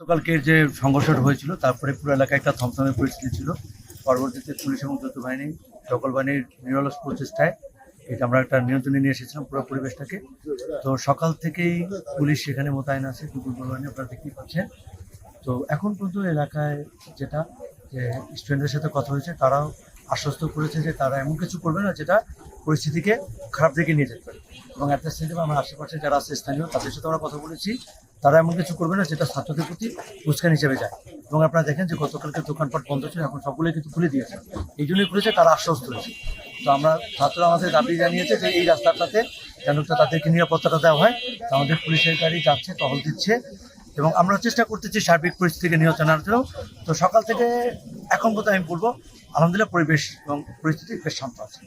গতকালকের যে সংঘর্ষটা হয়েছিল তারপরে পুরো এলাকায় একটা থমথমে পরিস্থিতি ছিল। পরবর্তীতে পুলিশ এবং যৌথ বাহিনী সকল বাহিনীর নিরলস প্রচেষ্টায় এটা আমরা একটা নিয়ন্ত্রণে নিয়ে এসেছিলাম পুরো পরিবেশটাকে। তো সকাল থেকেই পুলিশ সেখানে মোতায়েন আছে, দুপুর বাহিনী আপনারা দেখতেই পাচ্ছেন। তো এখন পর্যন্ত এলাকায় যেটা যে স্টুডেন্টদের সাথে কথা হয়েছে, তারাও আশ্বস্ত করেছে যে তারা এমন কিছু করবে না যেটা পরিস্থিতিকে খারাপ দিকে নিয়ে যেতে পারে। এবং অ্যাট দ্য সেম টাইম আমার আশেপাশে যারা আছে স্থানীয় তাদের সাথে আমরা কথা বলেছি, তারা এমন কিছু করবে না যেটা ছাত্রদের প্রতি উস্কান হিসেবে যায়। এবং আপনারা দেখেন যে গতকালকে দোকানপাট বন্ধ ছিল, এখন সবগুলোই কিন্তু খুলে দিয়েছে। এই জন্যই খুলেছে, তারা আশ্বস্ত হয়েছে। তো আমরা ছাত্ররা আমাদের দাবি জানিয়েছে যে এই রাস্তাটাতে যেন তাদেরকে নিরাপত্তাটা দেওয়া হয়। তো আমাদের পুলিশের গাড়ি যাচ্ছে, টহল দিচ্ছে এবং আমরা চেষ্টা করতেছি সার্বিক পরিস্থিতিকে নিয়ন্ত্রণে আনার জন্য। তো সকাল থেকে এখন পর্যন্ত আমি বলবো আলহামদুলিল্লাহ পরিবেশ এবং পরিস্থিতি বেশ শান্ত আছে।